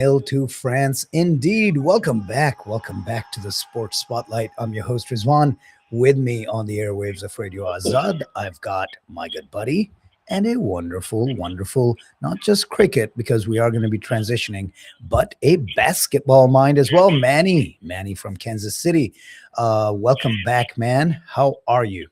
Hail to France. Indeed. Welcome back. Welcome back to the Sports Spotlight. I'm your host, Rizwan. With me on the airwaves of Radio Azad, I've got my good buddy and a wonderful, wonderful, not just cricket, because we are going to be transitioning, but a basketball mind as well. Manny from Kansas City. Welcome back, man. How are you?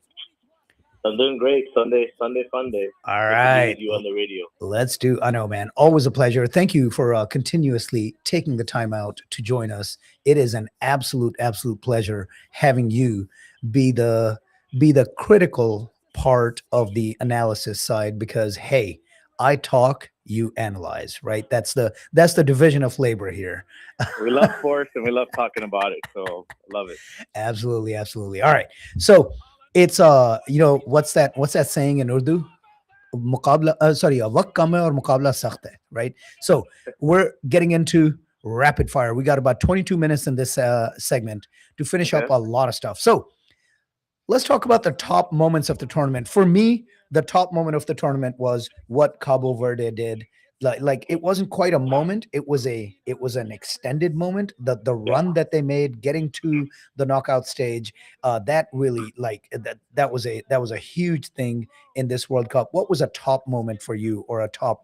I'm doing great. Sunday fun day. All Good to be with right. you on the radio. I know, man. Always a pleasure. Thank you for continuously taking the time out to join us. It is an absolute pleasure having you be the be the critical part of the analysis side because hey, I talk, you analyze, right? That's the division of labor here. We love sports and we love talking about it, so I love it. Absolutely. All right. So it's what's that saying in Urdu? मुकाबला sorry वक्त कम है और मुकाबला सख्त है, right? So we're getting into rapid fire. We got about 22 minutes in this segment to finish up Okay. a lot of stuff. So let's talk about the top moments of the tournament. For me, the top moment of the tournament was what Cabo Verde did. Like it wasn't quite a moment. It was an extended moment. The Yeah. run that they made, getting to the knockout stage, that really that was a huge thing in this World Cup. What was a top moment for you, or a top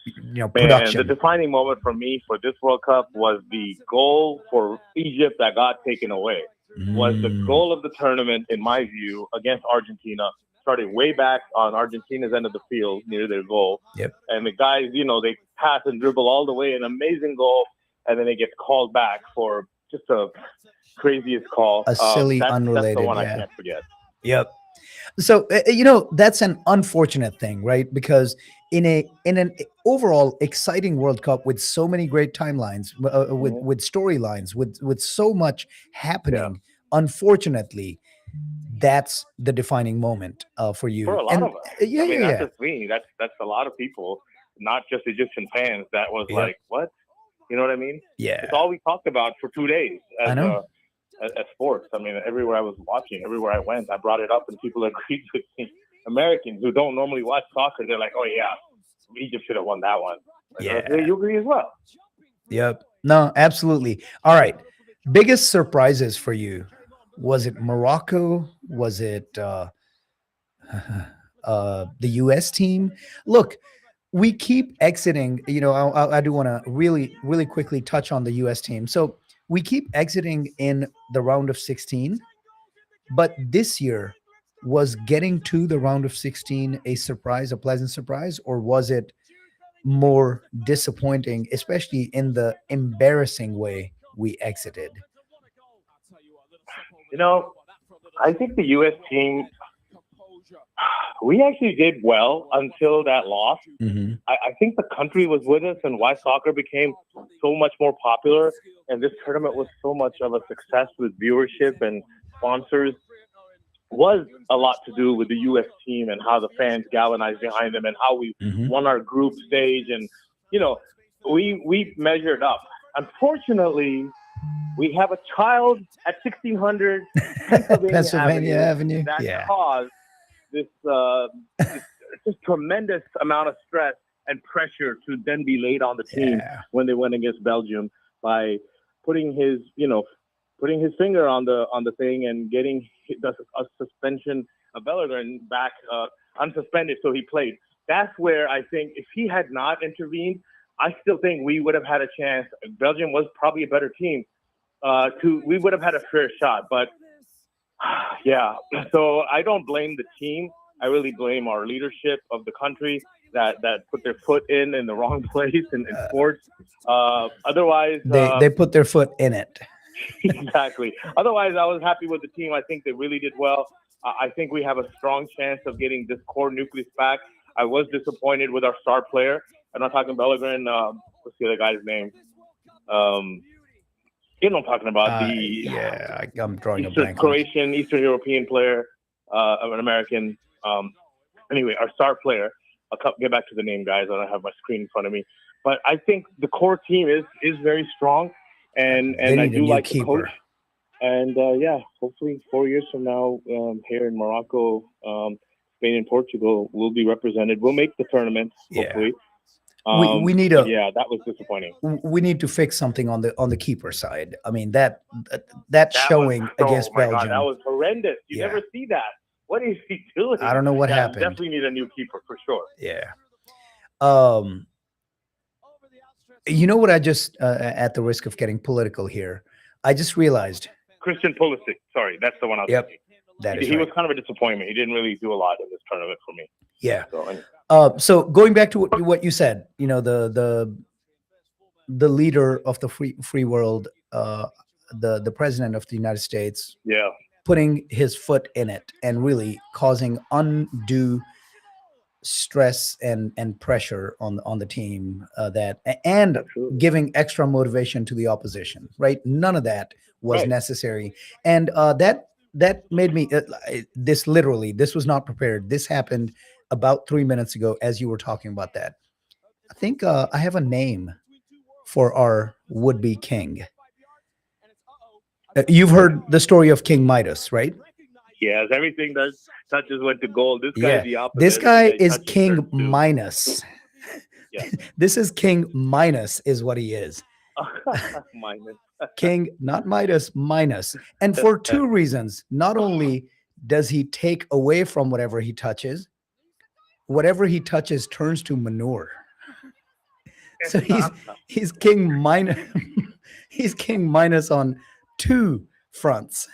Man, the production? defining moment for me for this World Cup was the goal for Egypt that got taken away. Was the Mm, goal of the tournament, in my view, against Argentina. Started way back on Argentina's end of the field near their goal. yep, And the guys, they pass and dribble all the way, an amazing goal, and then they get called back for just a craziest call. a silly, That's the unrelated, one I yeah, can't forget. yep. So that's an unfortunate thing, right? Because in an overall exciting World Cup with so many great timelines, Mhm. with storylines, with so much Yeah, happening, unfortunately, that's the defining moment for for you. a lot And of us. yeah, I mean, yeah, not yeah, just me. That's a lot of people, not just Egyptian fans. That was yep, like, what? You know what I mean? It's yeah. all we talked about for 2 days I as know. as sports. I mean, everywhere I was watching, everywhere I went, I brought it up, and people agreed with me. Americans who don't normally watch soccer, they're like, "Oh yeah, Egypt should have won that one." Like, okay, Yeah, you agree as well. yep. No, absolutely. All right. Biggest surprises for you? Was it Morocco? Was it the U.S. team? Look, we keep exiting. I do want to really quickly touch on the U.S. team. So we keep exiting in the round of 16, but this year, was getting to the round of 16 a surprise, a pleasant surprise, or was it more disappointing, especially in the embarrassing way we exited? You know, I think the U.S. team, we actually did well until that loss. Hmm. I think the country was with us and why soccer became so much more popular. And this tournament was so much of a success with viewership and sponsors was a lot to do with the U.S. team and how the fans galvanized behind them and how we Hmm. won our group stage. And, you know, we measured up. Unfortunately, we have a child at 1600 Pennsylvania Pennsylvania Avenue Avenue. that Yeah. caused this this just tremendous amount of stress and pressure to then be laid on the team Yeah. when they went against Belgium by putting his putting his finger on the thing and getting a suspension of Bellerin back unsuspended so he played. That's where I think if he had not intervened, I still think we would have had a chance. Belgium was probably a better team. To we would have had a fair shot, but yeah. So I don't blame the team. I really blame our leadership of the country that put their foot in the wrong place in sports. Otherwise, They put their foot in it. exactly. Otherwise, I was happy with the team. I think they really did well. I think we have a strong chance of getting this core nucleus back. I was disappointed with our star player. I'm not talking Bellerin. What's the other guy's name? Um, you know, I'm talking about the I'm drawing a Eastern blank on. Croatian, Eastern European player, an American. Anyway, our star player. Get back to the name, guys. I don't have my screen in front of me, but I think the core team is very strong, They and I need a do new like the coach. keeper. And yeah, hopefully 4 years from now, here in Morocco, Spain, and Portugal, we'll be represented. We'll make the tournament, Yeah. hopefully. We need a Yeah, that was disappointing. we need to fix something on the keeper side. I mean that That showing was, against oh my God, Belgium. that was horrendous. You Yeah. never see that. What is he doing? I don't know what Yeah, happened. Definitely need a new keeper for sure. Yeah. You know what? I just, at the risk of getting political here, I just realized. Christian Pulisic. Sorry, that's the one I was Yep, thinking. that is He right. was kind of a disappointment. He didn't really do a lot in this tournament for me. Yeah. So, anyway. So going back to what you said, you know, the leader of the free world, the president of the United States, Yeah. putting his foot in it and really causing undue stress and pressure on the team, and Absolutely. giving extra motivation to the opposition, right? None of that was Right. necessary, and that made me this was not prepared. This happened about 3 minutes ago as you were talking about that. I think I have a name for our would-be king. You've heard the story of King Midas, right? Yes, everything that touches went to gold. This guy Yeah. is the opposite. This guy Everything that is touches King turns to- Minus. Yeah. This is King Minus is what he is. Minus. King, not Midas, Minus. And for two reasons. Not only does he take away from whatever he touches turns to manure. So he's King Minus. He's King Minus on two fronts.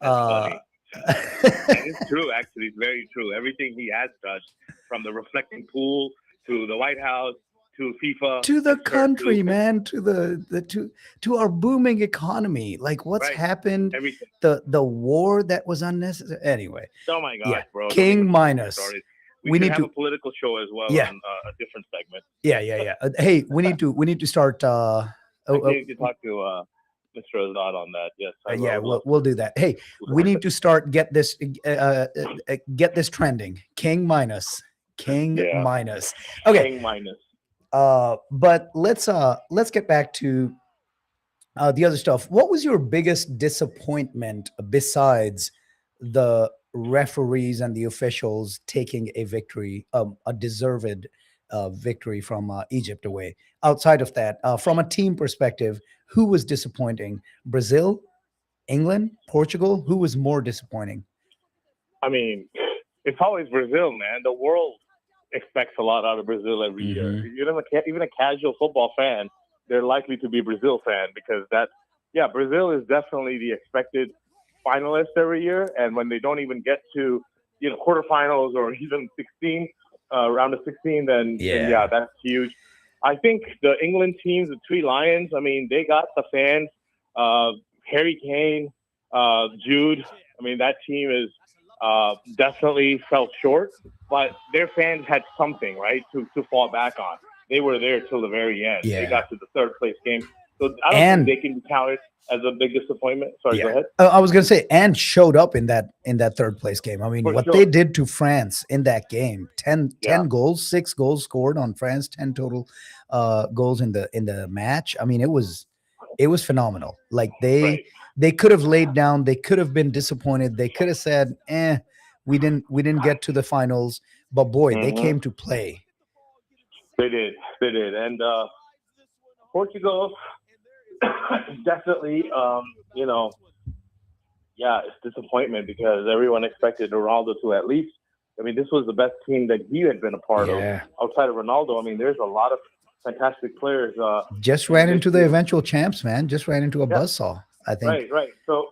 That's funny. It's true, actually. It's very true. Everything he has touched, from the reflecting pool to the White House to FIFA, to the country, man, to our booming economy. Like what's Right. happened, everything. the war that was unnecessary. Anyway, Oh my God, yeah, bro! Don't King even get me Minus. started. We We need should have to- a political show as well Yeah. on a different segment. Yeah. Hey, we need to start. I need to talk to Mr. Azad on that. Yes. I yeah, would love we'll do that. Hey, we need to start get this trending. King Minus. Yeah. Minus. Okay. King Minus. But let's get back to the other stuff. What was your biggest disappointment besides the referees and the officials taking a victory, a deserved victory from Egypt away? Outside of that, from a team perspective, who was disappointing? Brazil, England, Portugal? Who was more disappointing? I mean, it's always Brazil, man. The world expects a lot out of Brazil every year. You know, even a casual football fan, they're likely to be a Brazil fan because Brazil is definitely the expected finalist every year. And when they don't even get to, quarterfinals or even 16, round of 16, then that's huge. I think the England teams, the Three Lions, I mean, they got the fans. Harry Kane, Jude. I mean, that team is definitely fell short, but their fans had something, right, to fall back on. They were there till the very end. Yeah. They got to the third place game. So I don't think they can be counted as a big disappointment. Sorry, go ahead. I was going to say, and showed up in that third place game. I mean, For what sure. they did to France in that game, 10 Yeah. goals, 6 goals scored on France, 10 total goals in the match. I mean, it was phenomenal. Like Right. they could have laid down, they could have been disappointed. They could have said, we didn't get to the finals, but boy, they Mhm. came to play. They did. And Portugal, definitely, it's disappointment because everyone expected Ronaldo to at least, I mean, this was the best team that he had been a part of outside of Ronaldo. I mean, there's a lot of fantastic players. Just ran into the eventual champs, man. Just ran into a buzzsaw, I think. Right. So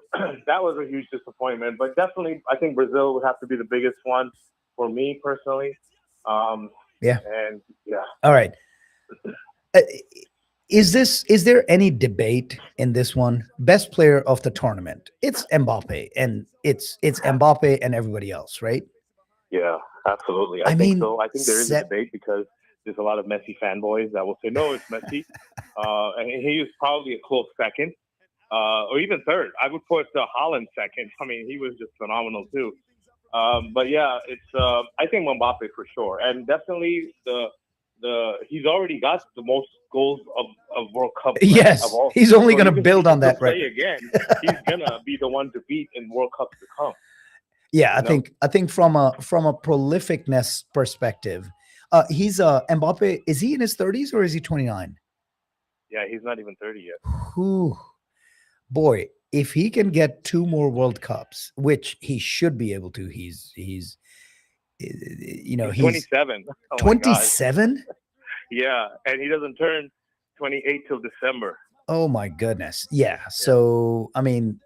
that was a huge disappointment, but definitely I think Brazil would have to be the biggest one for me personally. All right. Is there any debate in this one? Best player of the tournament. It's Mbappe, and it's Mbappe and everybody else, right? Yeah, absolutely. I think so. I think there is a debate because there's a lot of Messi fanboys that will say, no, it's Messi. And he is probably a close second, or even third. I would put Haaland second. I mean, he was just phenomenal too. But yeah, it's I think Mbappe for sure. And definitely he's already got the most goals of World Cup. Yes, of all. he's only So going to build on that record. record. Again, he's going to be the one to beat in World Cups to come. Yeah, I think from a prolificness perspective, He's Mbappe. Is he in his 30s or is he 29? Yeah, he's not even 30 yet. Whew. Boy, if he can get 2 more World Cups, which he should be able to, he's He's 27. Oh my gosh. 27. Yeah, and he doesn't turn 28 till December. Oh my goodness. Yeah. So I mean,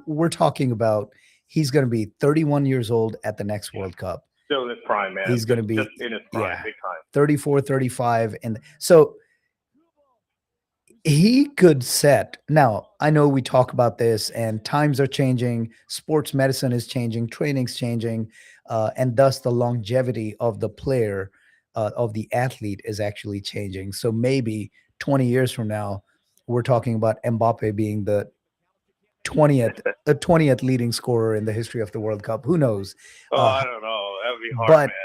we're talking about he's going to be 31 years old at the next World Cup. Still in his prime, man. He's going to be just in his prime, yeah, big time. 34, 35. And so he could set. Now, I know we talk about this and times are changing, sports medicine is changing, training's changing, and thus the longevity of the player, of the athlete is actually changing. So maybe 20 years from now, we're talking about Mbappe being the 20th leading scorer in the history of the World Cup. Who knows? I don't know. That would be hard, but- man.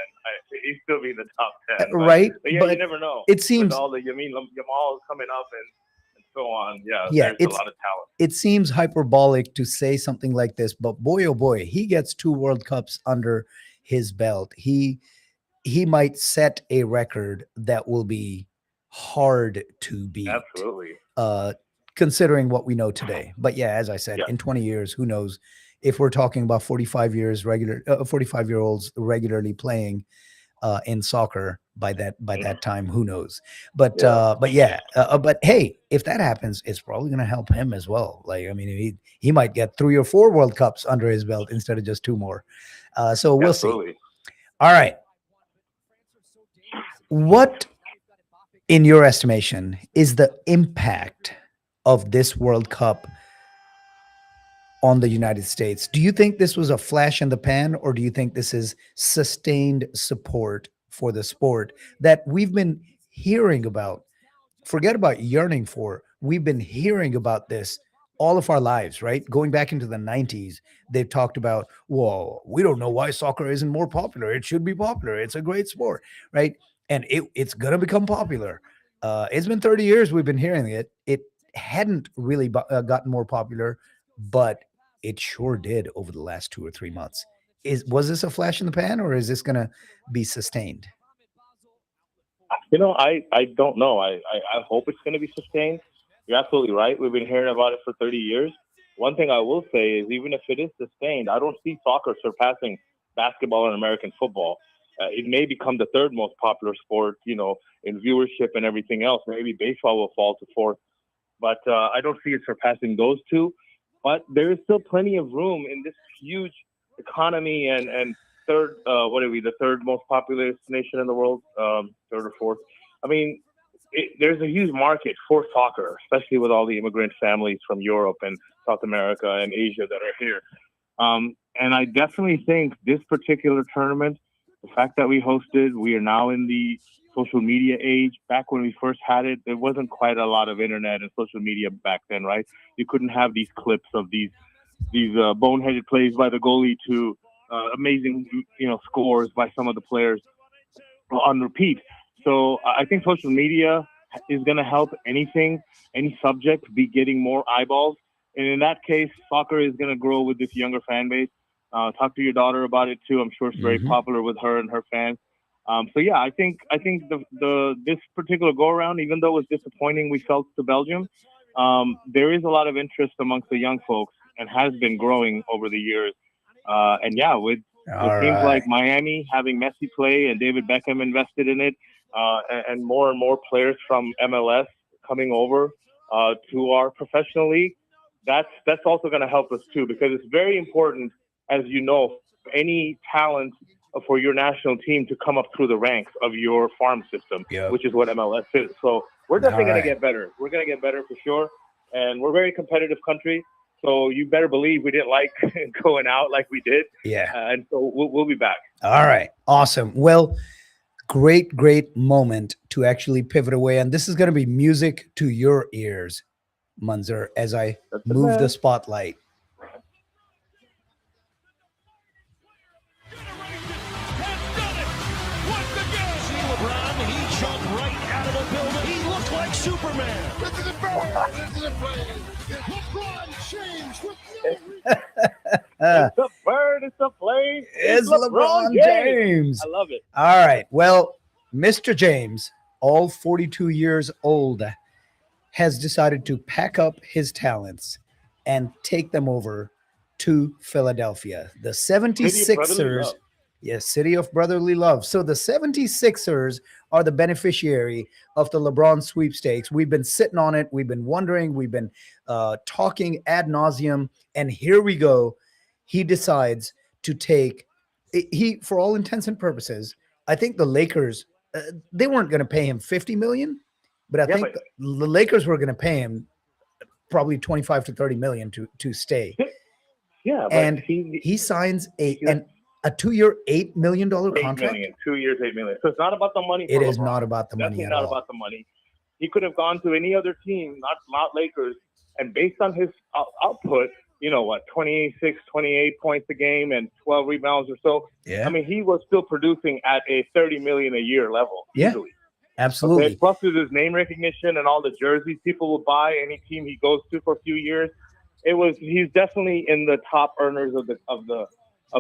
He'd still be in the top 10. Right? But yeah, But you never know. it seems With all the Yamal coming up and so on. Yeah, Yeah, there's a lot of talent. it seems hyperbolic to say something like this, but boy, oh boy, he gets 2 World Cups under his belt. He might set a record that will be hard to beat. Absolutely. Considering what we know today. But yeah, as I said, Yeah. in 20 years, who knows if we're talking about 45-year-olds regularly playing in soccer by that time, who knows? But but hey, if that happens, it's probably going to help him as well. Like, I mean, he might get 3 or 4 World Cups under his belt instead of just 2 more. So we'll see. Absolutely. All right. What, in your estimation, is the impact of this World Cup on the United States? Do you think this was a flash in the pan, or do you think this is sustained support for the sport that we've been hearing about? Forget about yearning for. We've been hearing about this all of our lives, right? Going back into the 90s, they've talked about, whoa, we don't know why soccer isn't more popular. It should be popular. It's a great sport, right? And it's going to become popular. It's been 30 years we've been hearing it. It hadn't really gotten more popular, but it sure did over the last 2 or 3 months. Was this a flash in the pan, or is this going to be sustained? I don't know. I hope it's going to be sustained. You're absolutely right. We've been hearing about it for 30 years. One thing I will say is, even if it is sustained, I don't see soccer surpassing basketball and American football. It may become the 3rd most popular sport, in viewership and everything else. Maybe baseball will fall to 4th. But I don't see it surpassing those 2. But there is still plenty of room in this huge economy and third, the 3rd most populous nation in the world, 3rd or 4th. I mean, there's a huge market for soccer, especially with all the immigrant families from Europe and South America and Asia that are here. And I definitely think this particular tournament, the fact that we hosted, we are now in the social media age. Back when we first had it, there wasn't quite a lot of internet and social media back then, right? You couldn't have these clips of these boneheaded plays by the goalie to amazing, scores by some of the players on repeat. So I think social media is going to help any subject be getting more eyeballs. And in that case, soccer is going to grow with this younger fan base. Talk to your daughter about it too. I'm sure it's very popular with her and her fans. So yeah, I think this particular go around, even though it was disappointing, we felt to Belgium, there is a lot of interest amongst the young folks and has been growing over the years. And yeah, with teams like Miami having Messi play and David Beckham invested in it, and more players from MLS coming over to our professional league, that's also going to help us too, because it's very important, as you know, for any talent for your national team to come up through the ranks of your farm system, which is what MLS is. So we're definitely going to get better. We're going to get better for sure. And we're a very competitive country. So you better believe we didn't like going out like we did. Yeah. And so we'll be back. All right. Awesome. Well, great moment to actually pivot away. And this is going to be music to your ears, Munzer, as I move the spotlight. Superman. This is a bird. This is a plane. LeBron James with It's a bird. It's a plane. It's LeBron James. I love it. All right. Well, Mr. James, all 42 years old, has decided to pack up his talents and take them over to Philadelphia. The City of brotherly 76ers, love. yes, city of brotherly love. So the 76ers are the beneficiary of the LeBron sweepstakes. We've been sitting on it. We've been wondering. We've been talking ad nauseum. And here we go. He decides to take, for all intents and purposes, I think the Lakers, they weren't going to pay him $50 million, but I Yeah, think but- the Lakers were going to pay him probably 25 to 30 million to stay. Yeah, but And he he signs a 2-year, $8 million $8 contract. million, 2 years, $8 million. So it's not about the money. It for is LeBron. not about the money Definitely at not all. about the money. He could have gone to any other team, not Lakers, and based on his output, 26, 28 points a game and 12 rebounds or so. Yeah, I mean, he was still producing at a $30 million a year level. Yeah. Easily. absolutely. Okay? Plus, with his name recognition and all the jerseys people will buy any team he goes to for a few years, he's definitely in the top earners of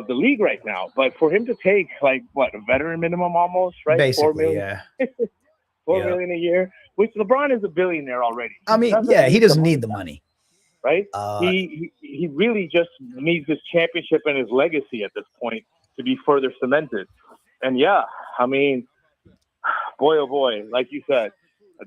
the league right now. But for him to take a veteran minimum almost, right? Basically, $4 million, yeah. $4 Yeah. million a year, which LeBron is a billionaire already. I mean, he doesn't need the money. Right? Uh, He really just needs his championship and his legacy at this point to be further cemented. And yeah, I mean, boy, oh boy, like you said,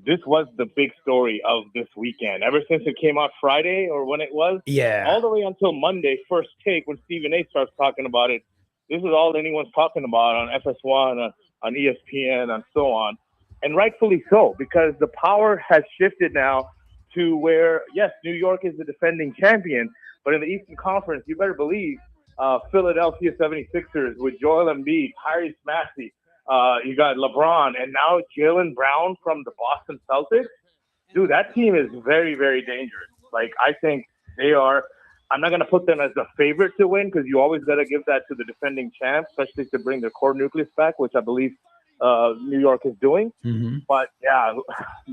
this was the big story of this weekend. Ever since it came out Friday or when it was, yeah. all the way until Monday, first take, when Stephen A starts talking about it, this is all anyone's talking about on FS1, on ESPN, and so on. And rightfully so, because the power has shifted now to where, yes, New York is the defending champion, but in the Eastern Conference, you better believe Philadelphia 76ers with Joel Embiid, Tyrese Maxey, you got LeBron, and now Jaylen Brown from the Boston Celtics. Dude, that team is very, very dangerous. I think they are. I'm not going to put them as the favorite to win because you always got to give that to the defending champ, especially to bring their core nucleus back, which I believe New York is doing. Mm-hmm. But yeah,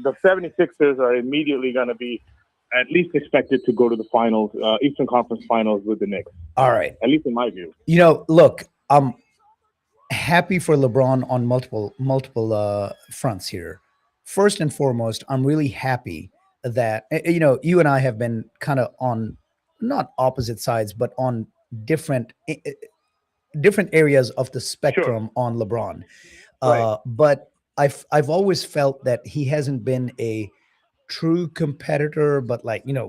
the 76ers are immediately going to be at least expected to go to the finals, Eastern Conference finals with the Knicks, All right. at least in my view. Look, I'm happy for LeBron on multiple fronts here. First and foremost, I'm really happy that you and I have been kind of on not opposite sides, but on different areas of the spectrum on LeBron. Right. But I've always felt that he hasn't been a true competitor, but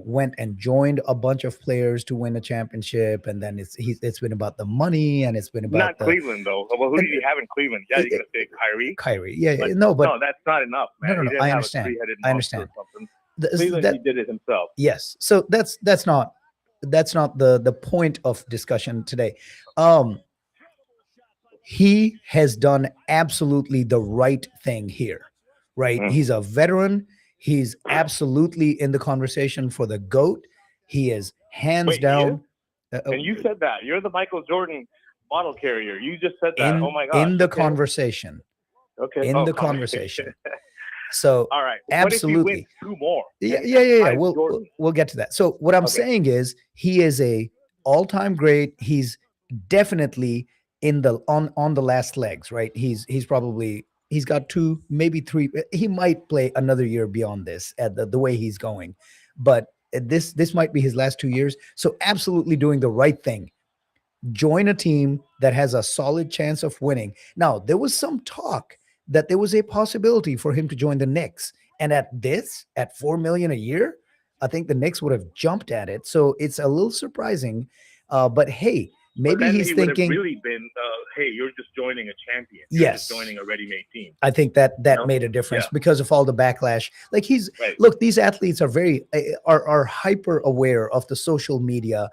went and joined a bunch of players to win a championship, and then it's been about the money, and it's been about Not Cleveland, though. Well, who did he have in Cleveland? Yeah, you're going to say Kyrie? Kyrie. Yeah, But no, but no, that's not enough, man. No, He didn't I have a understand. three-headed I monster understand. or something. th- Cleveland, that- he did it himself. yes. So that's not the point of discussion today. He has done absolutely the right thing here, right? Mhm. He's a veteran. He's absolutely in the conversation for the GOAT. He is hands Wait, he down. And you said that. You're the Michael Jordan bottle carrier. You just said that. in, Oh, my gosh. in the Okay. conversation. Okay. in Oh, the conversation. So All right. Absolutely. What if he wins 2 more? yeah. Five We'll Jordan. we'll get to that. So what I'm Okay. saying is he is a all-time great. He's definitely in the on the last legs, right? He's got 2, maybe 3. He might play another year beyond this at the way he's going, but this might be his last 2 years. So absolutely doing the right thing. Join a team that has a solid chance of winning. Now, there was some talk that there was a possibility for him to join the Knicks. And at $4 million a year, I think the Knicks would have jumped at it. So it's a little surprising. But hey, But maybe then he's he would have thinking, really been, hey, you're just joining a champion. You're Yes. just joining a ready-made team. I think that No? made a difference Yeah. because of all the backlash. Right. Look, these athletes are very are hyper aware of the social media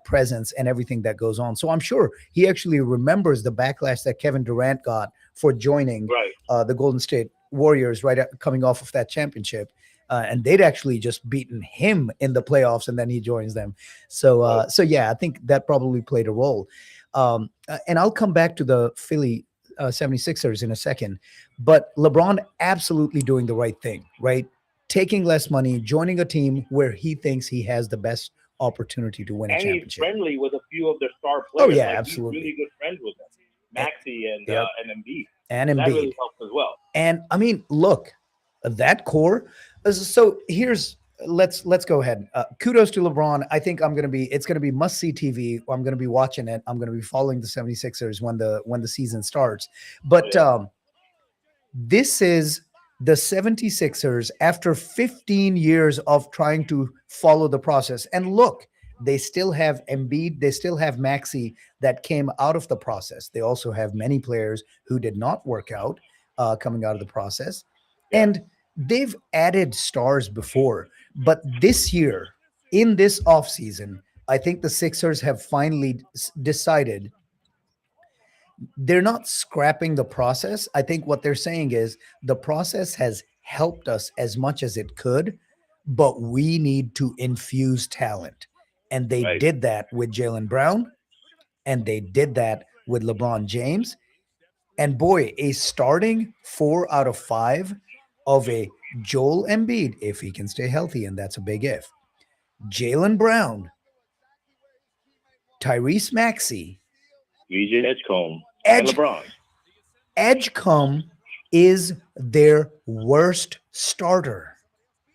presence and everything that goes on. So I'm sure he actually remembers the backlash that Kevin Durant got for joining Right. the Golden State Warriors coming off of that championship. And they'd actually just beaten him in the playoffs, and then he joins them. So yeah, I think that probably played a role. And I'll come back to the Philly 76ers in a second, but LeBron absolutely doing the right thing, right? Taking less money, joining a team where he thinks he has the best opportunity to win a And he's championship. friendly with a few of their star players. yeah, Like, absolutely. He's really good friends with them. Maxey and Yep. Embiid. and That Embiid. really helps as well. And I mean, look, that core. So here's let's go ahead. Kudos to LeBron. I think it's gonna be must see TV. I'm gonna be watching it. I'm gonna be following the 76ers when the season starts. But this is the 76ers after 15 years of trying to follow the process. And look, they still have Embiid, they still have Maxey that came out of the process. They also have many players who did not work out coming out of the process. And they've added stars before. But this year, in this offseason, I think the Sixers have finally decided they're not scrapping the process. I think what they're saying is the process has helped us as much as it could, but we need to infuse talent. And they did that with Jaylen Brown, and they did that with LeBron James. And boy, a starting 4 out of 5 of a Joel Embiid, if he can stay healthy, and that's a big if, Jaylen Brown, Tyrese Maxey, EJ Edgecombe, and LeBron. Edgecombe is their worst starter.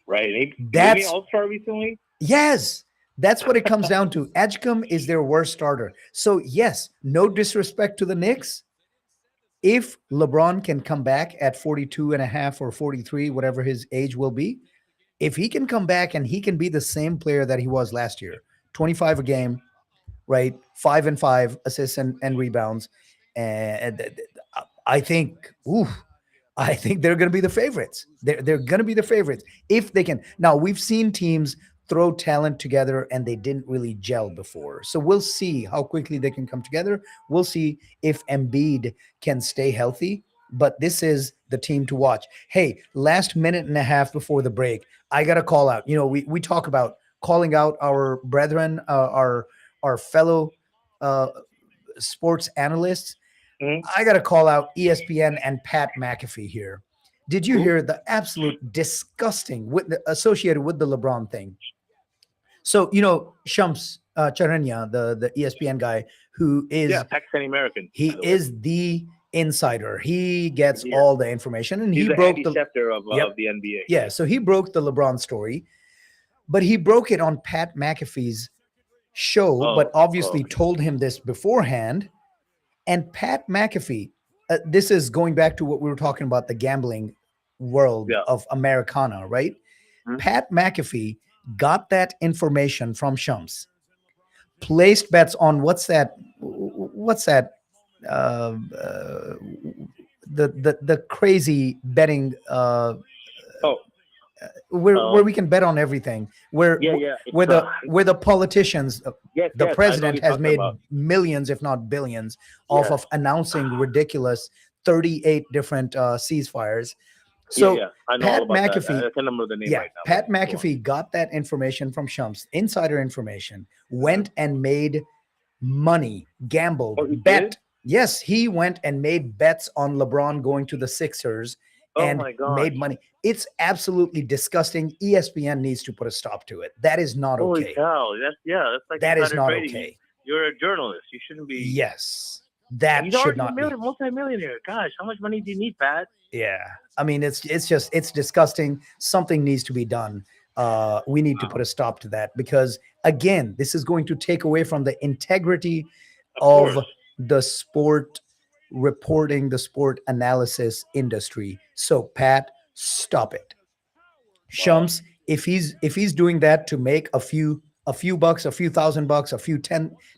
Right. That's All-Star recently? Yes. That's what it comes down to. Edgecombe is their worst starter. So, yes, no disrespect to the Knicks. If LeBron can come back at 42 and a half or 43, whatever his age will be, if he can come back and he can be the same player that he was last year, 25 a game, right? 5 and 5 assists and rebounds. And I think they're going to be the favorites. They're going to be the favorites if they can. Now, we've seen teams throw talent together and they didn't really gel before. So we'll see how quickly they can come together. We'll see if Embiid can stay healthy, but this is the team to watch. Hey, last minute and a half before the break, I got to call out. You know, we talk about calling out our brethren, our fellow sports analysts. Mm-hmm. I got to call out ESPN and Pat McAfee here. Did you hear the absolute disgusting associated with the LeBron thing? So, you know, Shams Charania, the ESPN guy who is Pakistani American. He is the insider. He gets all the information, and he's he broke the Schefter of the NBA. Yeah, so he broke the LeBron story, but he broke it on Pat McAfee's show, but obviously told him this beforehand. And Pat McAfee, this is going back to what we were talking about, the gambling world of Americana, right? Mm-hmm. Pat McAfee got that information from Shams, placed bets on what's that the crazy betting where we can bet on everything, where the politicians, the president has made millions, if not billions, off of announcing ridiculous 38 different ceasefires. So I know Pat all about McAfee, that. I can't remember the name right now. Pat McAfee got that information from Shams, insider information, went and made money, gambled, bet. Did? Yes, he went and made bets on LeBron going to the Sixers and made money. It's absolutely disgusting. ESPN needs to put a stop to it. That is not Holy okay. Cow. That's like that is not trading. Okay. You're a journalist. You shouldn't be. Yes. That should not be. Multi-millionaire. Gosh, how much money do you need, Pat? Yeah. I mean, it's disgusting. Something needs to be done. We need to put a stop to that because, again, this is going to take away from the integrity of the sport reporting, the sport analysis industry. So, Pat, stop it. Shams, if he's doing that to make a few bucks, a few $1,000, a few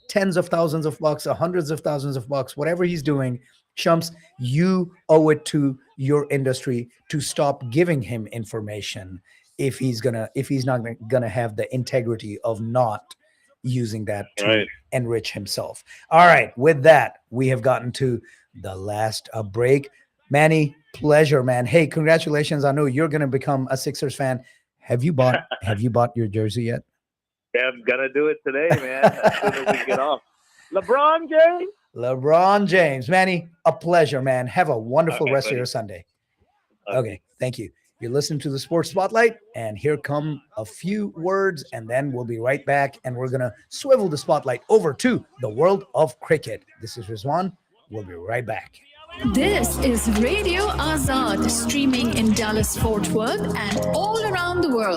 tens of thousands of bucks, hundreds of thousands of bucks, whatever he's doing, Shams, you owe it to your industry to stop giving him information if he's not gonna have the integrity of not using that to enrich himself. All right, with that, we have gotten to the last break. Manny, pleasure, man. Hey, congratulations. I know you're gonna become a Sixers fan. Have you bought your jersey yet? Yeah, I'm gonna do it today, man. As soon as we get off. LeBron James. Manny, a pleasure, man. Have a wonderful rest of your Sunday. Okay, thank you. You're listening to the Sports Spotlight, and here come a few words, and then we'll be right back, and we're going to swivel the spotlight over to the world of cricket. This is Rizwan. We'll be right back. This is Radio Azad, streaming in Dallas, Fort Worth, and all around the world.